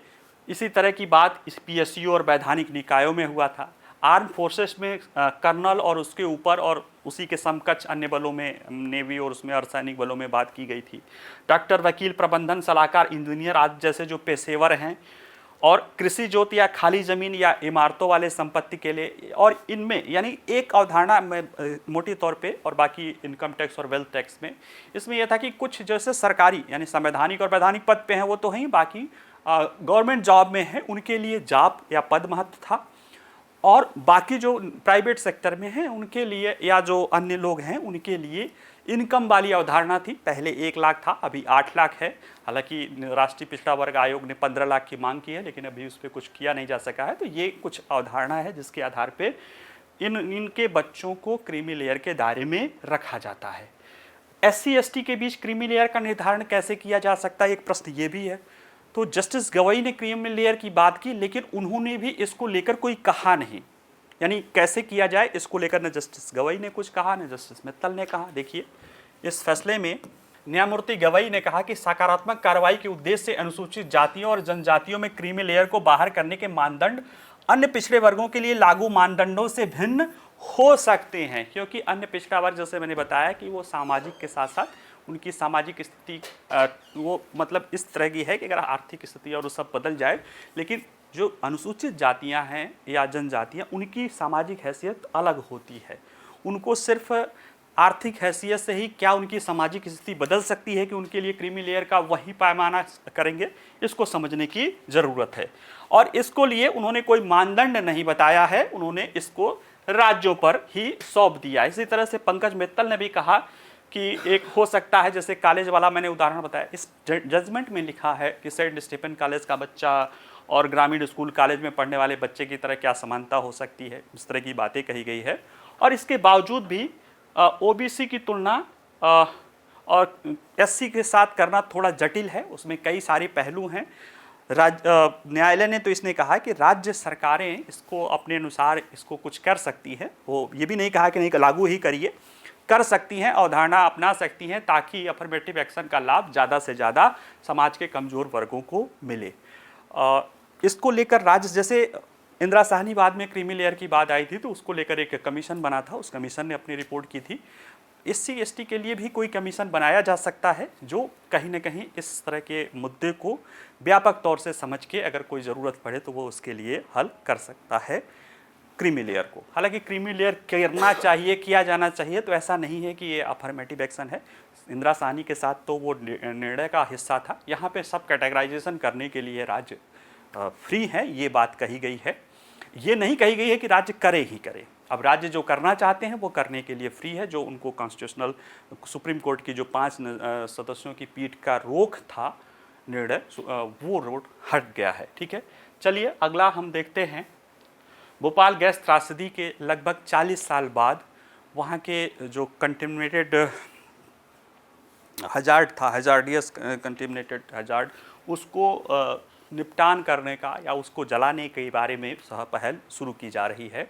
इसी तरह की बात इस पीएसयू और वैधानिक निकायों में हुआ था। आर्म फोर्सेस में कर्नल और उसके ऊपर और उसी के समकक्ष अन्य बलों में, नेवी और उसमें अर्धसैनिक बलों में बात की गई थी। डॉक्टर, वकील, प्रबंधन सलाहकार, इंजीनियर आदि जैसे जो पेशेवर हैं, और कृषि जोत या खाली ज़मीन या इमारतों वाले संपत्ति के लिए, और इनमें यानी एक अवधारणा में मोटी तौर पे, और बाकी इनकम टैक्स और वेल्थ टैक्स में, इसमें यह था कि कुछ जैसे सरकारी यानी संवैधानिक और वैधानिक पद पे हैं वो तो हैं, बाकी गवर्नमेंट जॉब में हैं, उनके लिए जॉब या पद महत्व था। और बाकी जो प्राइवेट सेक्टर में हैं उनके लिए या जो अन्य लोग हैं उनके लिए इनकम वाली अवधारणा थी। पहले 1 लाख था, अभी 8 लाख है। हालांकि राष्ट्रीय पिछड़ा वर्ग आयोग ने 15 लाख की मांग की है, लेकिन अभी उस पर कुछ किया नहीं जा सका है। तो ये कुछ अवधारणा है जिसके आधार पे इनके बच्चों को क्रीमी लेयर के दायरे में रखा जाता है। SC ST के बीच क्रीमी लेयर का निर्धारण कैसे किया जा सकता है, एक प्रश्न ये भी है। तो जस्टिस गवई ने क्रीमी लेयर की बात की, लेकिन उन्होंने भी इसको लेकर कोई कहा नहीं, यानी कैसे किया जाए इसको लेकर न जस्टिस गवई ने कुछ कहा न जस्टिस मित्तल ने कहा। देखिए इस फैसले में न्यायमूर्ति गवई ने कहा कि सकारात्मक कार्रवाई के उद्देश्य से अनुसूचित जातियों और जनजातियों में क्रीमी लेयर को बाहर करने के मानदंड अन्य पिछड़े वर्गों के लिए लागू मानदंडों से भिन्न हो सकते हैं, क्योंकि अन्य पिछड़ा वर्ग जैसे मैंने बताया कि वो सामाजिक के साथ साथ उनकी सामाजिक स्थिति वो मतलब इस तरह की है कि अगर आर्थिक स्थिति और वो सब बदल जाए, लेकिन जो अनुसूचित जातियां हैं या जनजातियां उनकी सामाजिक हैसियत अलग होती है। उनको सिर्फ आर्थिक हैसियत से ही क्या उनकी सामाजिक स्थिति बदल सकती है कि उनके लिए क्रीमी लेयर का वही पैमाना करेंगे, इसको समझने की ज़रूरत है। और इसको लिए उन्होंने कोई मानदंड नहीं बताया है, उन्होंने इसको राज्यों पर ही सौंप दिया। इसी तरह से पंकज मित्तल ने भी कहा कि एक हो सकता है, जैसे कॉलेज वाला मैंने उदाहरण बताया, इस जजमेंट में लिखा है कि सेंट स्टीफन कॉलेज का बच्चा और ग्रामीण स्कूल कॉलेज में पढ़ने वाले बच्चे की तरह क्या समानता हो सकती है, इस तरह की बातें कही गई है। और इसके बावजूद भी OBC की तुलना और SC के साथ करना थोड़ा जटिल है, उसमें कई सारे पहलू हैं। न्यायालय ने तो इसने कहा कि राज्य सरकारें इसको अपने अनुसार इसको कुछ कर सकती है, वो ये भी नहीं कहा कि नहीं लागू ही करिए, कर सकती हैं, अवधारणा अपना सकती हैं, ताकि अफर्मेटिव एक्शन का लाभ ज़्यादा से ज़्यादा समाज के कमज़ोर वर्गों को मिले। इसको लेकर राज्य, जैसे इंदिरा साहनी बाद में क्रीमी लेयर की बात आई थी तो उसको लेकर एक कमीशन बना था, उस कमीशन ने अपनी रिपोर्ट की थी। SC ST के लिए भी कोई कमीशन बनाया जा सकता है जो कहीं ना कहीं इस तरह के मुद्दे को व्यापक तौर से समझ के अगर कोई ज़रूरत पड़े तो वो उसके लिए हल कर सकता है क्रीमी लेयर को। हालांकि क्रीमी लेयर करना चाहिए, किया जाना चाहिए, तो ऐसा नहीं है कि ये अफर्मेटिव एक्शन है। इंदिरा साहनी के साथ तो वो निर्णय का हिस्सा था। यहाँ पे सब कैटेगराइजेशन करने के लिए राज्य फ्री है, ये बात कही गई है। ये नहीं कही गई है कि राज्य करे ही करे। अब राज्य जो करना चाहते हैं वो करने के लिए फ्री है। जो उनको कॉन्स्टिट्यूशनल सुप्रीम कोर्ट की जो 5 सदस्यों की पीठ का रोक था निर्णय, वो रोक हट गया है। ठीक है, चलिए अगला हम देखते हैं। भोपाल गैस त्रासदी के लगभग 40 साल बाद वहाँ के जो कंटेमिनेटेड हजार्ड था, हजार्डियस कंटेमिनेटेड हजार्ड, उसको निपटान करने का या उसको जलाने के बारे में पहल शुरू की जा रही है।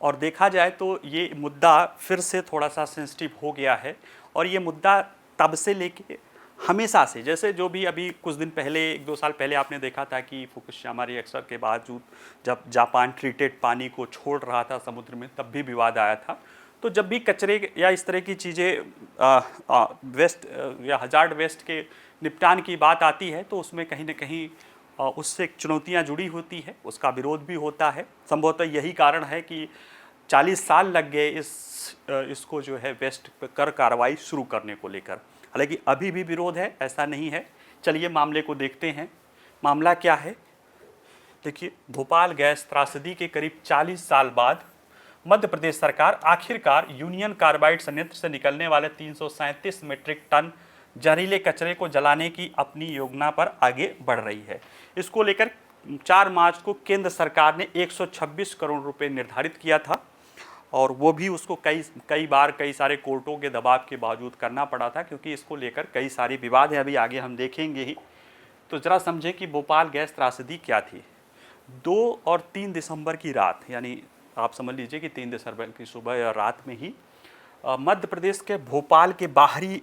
और देखा जाए तो ये मुद्दा फिर से थोड़ा सा सेंसिटिव हो गया है, और ये मुद्दा तब से लेके हमेशा से, जैसे जो भी अभी कुछ दिन पहले 1-2 साल पहले आपने देखा था कि फुकुशिमा रिएक्टर के बावजूद जब जापान ट्रीटेड पानी को छोड़ रहा था समुद्र में, तब भी विवाद आया था। तो जब भी कचरे या इस तरह की चीज़ें वेस्ट या हजार्ड वेस्ट के निपटान की बात आती है तो उसमें कहीं ना कहीं उससे चुनौतियां जुड़ी होती है, उसका विरोध भी होता है। संभवतः यही कारण है कि 40 साल लग गए इसको जो है वेस्ट कर कार्रवाई शुरू करने को लेकर। हालांकि अभी भी विरोध है, ऐसा नहीं है। चलिए मामले को देखते हैं। मामला क्या है, देखिए, भोपाल गैस त्रासदी के करीब 40 साल बाद मध्य प्रदेश सरकार आखिरकार यूनियन कार्बाइड संयंत्र से निकलने वाले 337 मीट्रिक टन जहरीले कचरे को जलाने की अपनी योजना पर आगे बढ़ रही है। इसको लेकर 4 मार्च को केंद्र सरकार ने 126 करोड़ रुपए निर्धारित किया था, और वो भी उसको कई बार कई सारे कोर्टों के दबाव के बावजूद करना पड़ा था, क्योंकि इसको लेकर कई सारे विवाद हैं, अभी आगे हम देखेंगे ही। तो ज़रा समझें कि भोपाल गैस त्रासदी क्या थी। 2 और 3 दिसंबर की रात, यानी आप समझ लीजिए कि 3 दिसंबर की सुबह या रात में ही मध्य प्रदेश के भोपाल के बाहरी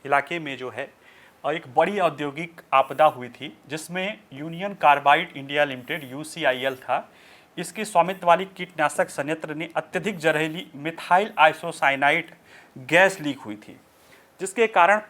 इलाके में जो है एक बड़ी औद्योगिक आपदा हुई थी, जिसमें union carbide India limited UCIL था। इसकी स्वामित्व वाली कीटनाशक संयंत्र ने अत्यधिक जहरीली मिथाइल आइसोसाइनाइड गैस लीक हुई थी, जिसके कारण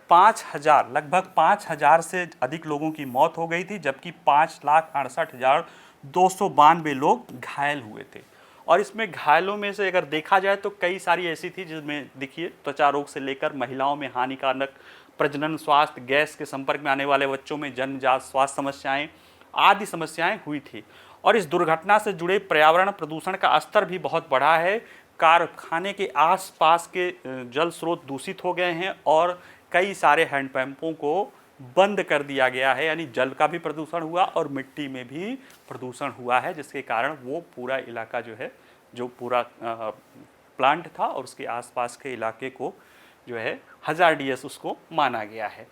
लगभग 5,000 से अधिक लोगों की मौत हो गई थी, जबकि 5,68,292 लोग घायल हुए थे। और इसमें घायलों में से अगर देखा जाए तो कई सारी ऐसी थी जिसमें देखिए त्वचा रोग से लेकर महिलाओं में हानिकारक प्रजनन स्वास्थ्य, गैस के संपर्क में आने वाले बच्चों में जन्मजात स्वास्थ्य समस्याएं आदि समस्याएं हुई थी। और इस दुर्घटना से जुड़े पर्यावरण प्रदूषण का स्तर भी बहुत बढ़ा है। कारखाने के आसपास के जल स्रोत दूषित हो गए हैं और कई सारे हैंडपंपों को बंद कर दिया गया है, यानी जल का भी प्रदूषण हुआ और मिट्टी में भी प्रदूषण हुआ है, जिसके कारण वो पूरा इलाका जो है, जो पूरा प्लांट था और उसके आसपास के इलाके को जो है हजारडियस उसको माना गया है।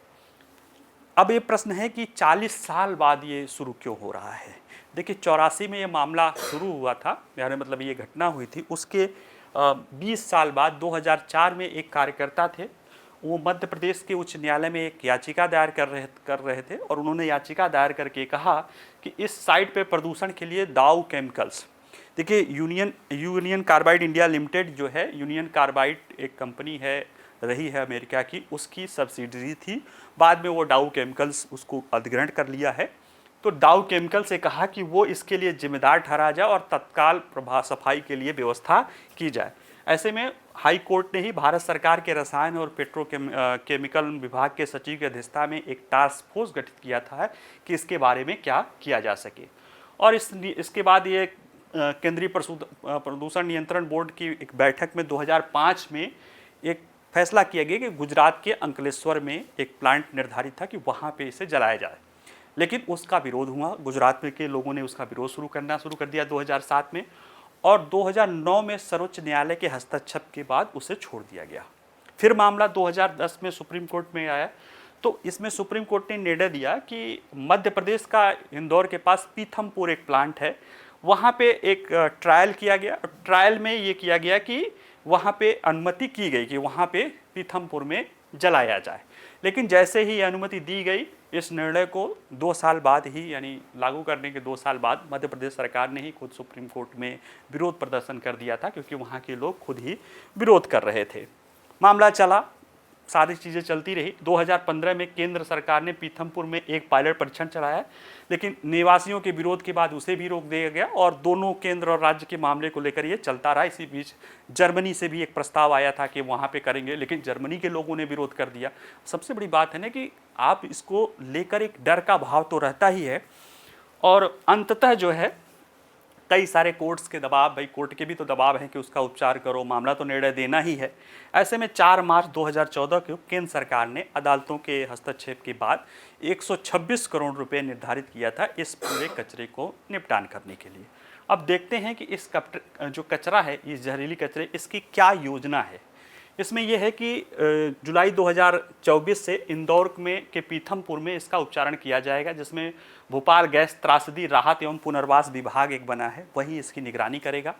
अब ये प्रश्न है कि 40 साल बाद ये शुरू क्यों हो रहा है। देखिए 84 में ये मामला शुरू हुआ था, यानी मतलब ये घटना हुई थी, उसके 20 साल बाद 2004 में एक कार्यकर्ता थे, वो मध्य प्रदेश के उच्च न्यायालय में एक याचिका दायर कर रहे थे और उन्होंने याचिका दायर करके कहा कि इस साइट पे प्रदूषण के लिए डाउ केमिकल्स, देखिए यूनियन कार्बाइड इंडिया लिमिटेड जो है, यूनियन कार्बाइड एक कंपनी है रही है अमेरिका की, उसकी सब्सिडरी थी, बाद में वो डाउ केमिकल्स उसको अधिग्रहण कर लिया है। तो डाउ केमिकल से कहा कि वो इसके लिए जिम्मेदार ठहरा जाए और तत्काल सफाई के लिए व्यवस्था की जाए। ऐसे में हाई कोर्ट ने ही भारत सरकार के रसायन और पेट्रोकेमिकल विभाग के सचिव की अध्यक्षता में एक टास्क फोर्स गठित किया था कि इसके बारे में क्या किया जा सके। और इसके बाद ये केंद्रीय प्रदूषण नियंत्रण बोर्ड की एक बैठक में 2005 में एक फैसला किया गया कि गुजरात के अंकलेश्वर में एक प्लांट निर्धारित था कि वहाँ पे इसे जलाया जाए, लेकिन उसका विरोध हुआ। गुजरात में के लोगों ने उसका विरोध शुरू कर दिया 2007 में, और 2009 में सर्वोच्च न्यायालय के हस्तक्षेप के बाद उसे छोड़ दिया गया। फिर मामला 2010 में सुप्रीम कोर्ट में आया, तो इसमें सुप्रीम कोर्ट ने निर्णय दिया कि मध्य प्रदेश का इंदौर के पास पीथमपुर एक प्लांट है, वहाँ पे एक ट्रायल किया गया। ट्रायल में ये किया गया कि वहाँ पे अनुमति की गई कि वहाँ पे पीथमपुर में जलाया जाए, लेकिन जैसे ही अनुमति दी गई, इस निर्णय को 2 साल बाद ही, यानी लागू करने के 2 साल बाद मध्य प्रदेश सरकार ने ही खुद सुप्रीम कोर्ट में विरोध प्रदर्शन कर दिया था, क्योंकि वहाँ के लोग खुद ही विरोध कर रहे थे। मामला चला, सारी चीज़ें चलती रही। 2015 में केंद्र सरकार ने पीथमपुर में एक पायलट परीक्षण चलाया, लेकिन निवासियों के विरोध के बाद उसे भी रोक दिया गया और दोनों केंद्र और राज्य के मामले को लेकर ये चलता रहा। इसी बीच जर्मनी से भी एक प्रस्ताव आया था कि वहाँ पे करेंगे, लेकिन जर्मनी के लोगों ने विरोध कर दिया। सबसे बड़ी बात है ना कि आप इसको लेकर एक डर का भाव तो रहता ही है, और अंततः जो है कई सारे कोर्ट्स के दबाव, भाई कोर्ट के भी तो दबाव है कि उसका उपचार करो, मामला तो निर्णय देना ही है। ऐसे में 4 मार्च 2014 को केंद्र सरकार ने अदालतों के हस्तक्षेप के बाद 126 करोड़ रुपए निर्धारित किया था इस पूरे कचरे को निपटान करने के लिए। अब देखते हैं कि इस जो कचरा है, इस जहरीली कचरे, इसकी क्या योजना है। इसमें यह है कि जुलाई 2024 से इंदौर में के पीथमपुर में इसका उपचारण किया जाएगा, जिसमें भोपाल गैस त्रासदी राहत एवं पुनर्वास विभाग एक बना है, वही इसकी निगरानी करेगा।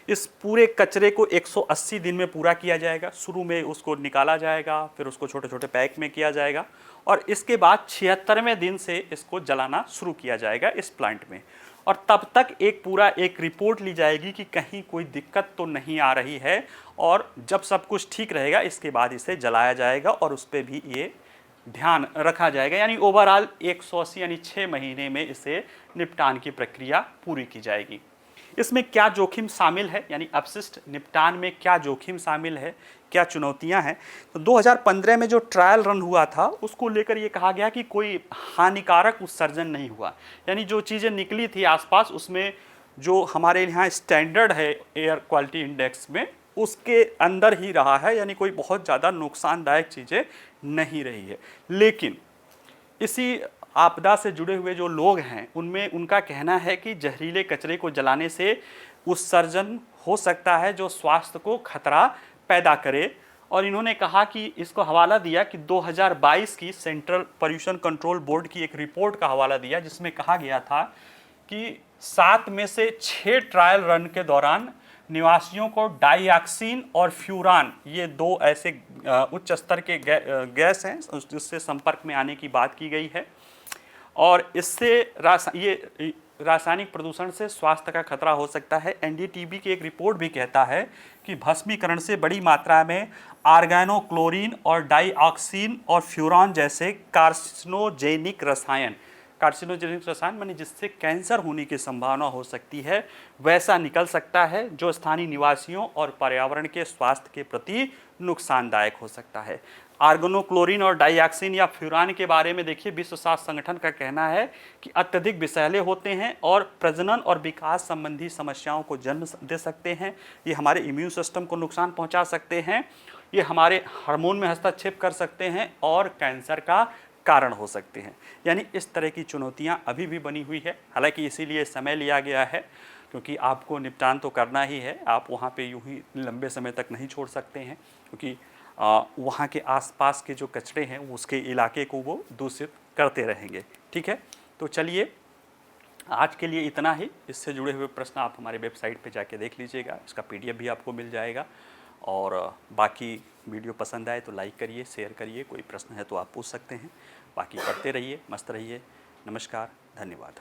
इस पूरे कचरे को 180 दिन में पूरा किया जाएगा। शुरू में उसको निकाला जाएगा, फिर उसको छोटे छोटे पैक में किया जाएगा, और इसके बाद 76वें दिन से इसको जलाना शुरू किया जाएगा इस प्लांट में। और तब तक एक रिपोर्ट ली जाएगी कि कहीं कोई दिक्कत तो नहीं आ रही है, और जब सब कुछ ठीक रहेगा इसके बाद इसे जलाया जाएगा और उस पर भी ये ध्यान रखा जाएगा। यानी ओवरऑल 180 यानी 6 महीने में इसे निपटान की प्रक्रिया पूरी की जाएगी। इसमें क्या जोखिम शामिल है, यानी अपशिष्ट निपटान में क्या जोखिम शामिल है, क्या चुनौतियां हैं। तो 2015 में जो ट्रायल रन हुआ था उसको लेकर ये कहा गया कि कोई हानिकारक उत्सर्जन नहीं हुआ, यानी जो चीज़ें निकली थी आसपास उसमें जो हमारे यहाँ स्टैंडर्ड है एयर क्वालिटी इंडेक्स में, उसके अंदर ही रहा है, यानी कोई बहुत ज़्यादा नुकसानदायक चीज़ें नहीं रही है। लेकिन इसी आपदा से जुड़े हुए जो लोग हैं उनमें उनका कहना है कि जहरीले कचरे को जलाने से उत्सर्जन हो सकता है जो स्वास्थ्य को खतरा पैदा करे। और इन्होंने कहा कि इसको हवाला दिया कि 2022 की सेंट्रल पोल्यूशन कंट्रोल बोर्ड की एक रिपोर्ट का हवाला दिया, जिसमें कहा गया था कि 7 में से 6 ट्रायल रन के दौरान निवासियों को डाइऑक्सिन और फ्यूरान, ये 2 ऐसे उच्च स्तर के गैस हैं जिससे संपर्क में आने की बात की गई है, और इससे ये रासायनिक प्रदूषण से स्वास्थ्य का खतरा हो सकता है। एनडीटीबी की एक रिपोर्ट भी कहता है कि भस्मीकरण से बड़ी मात्रा में आर्गेनोक्लोरीन और डाइऑक्सिन और फ्यूरान जैसे कार्सिनोजेनिक रसायन माने जिससे कैंसर होने की संभावना हो सकती है, वैसा निकल सकता है जो स्थानीय निवासियों और पर्यावरण के स्वास्थ्य के प्रति नुकसानदायक हो सकता है। आर्गोनोक्लोरीन और डाइऑक्सिन या फ्यूरान के बारे में देखिए, विश्व स्वास्थ्य संगठन का कहना है कि अत्यधिक विषैले होते हैं और प्रजनन और विकास संबंधी समस्याओं को जन्म दे सकते हैं। ये हमारे इम्यून सिस्टम को नुकसान पहुंचा सकते हैं, ये हमारे हार्मोन में हस्तक्षेप कर सकते हैं और कैंसर का कारण हो सकते हैं। यानी इस तरह की चुनौतियां अभी भी बनी हुई है। हालांकि इसीलिए समय लिया गया है, क्योंकि आपको निपटान तो करना ही है, आप वहाँ पे यूं ही लंबे समय तक नहीं छोड़ सकते हैं, क्योंकि वहाँ के आसपास के जो कचरे हैं उसके इलाके को वो दूषित करते रहेंगे। ठीक है, तो चलिए आज के लिए इतना ही। इससे जुड़े हुए प्रश्न आप हमारे वेबसाइट पे जाके देख लीजिएगा, इसका PDF भी आपको मिल जाएगा। और बाकी वीडियो पसंद आए तो लाइक करिए, शेयर करिए, कोई प्रश्न है तो आप पूछ सकते हैं। बाकी पढ़ते रहिए, मस्त रहिए। नमस्कार, धन्यवाद।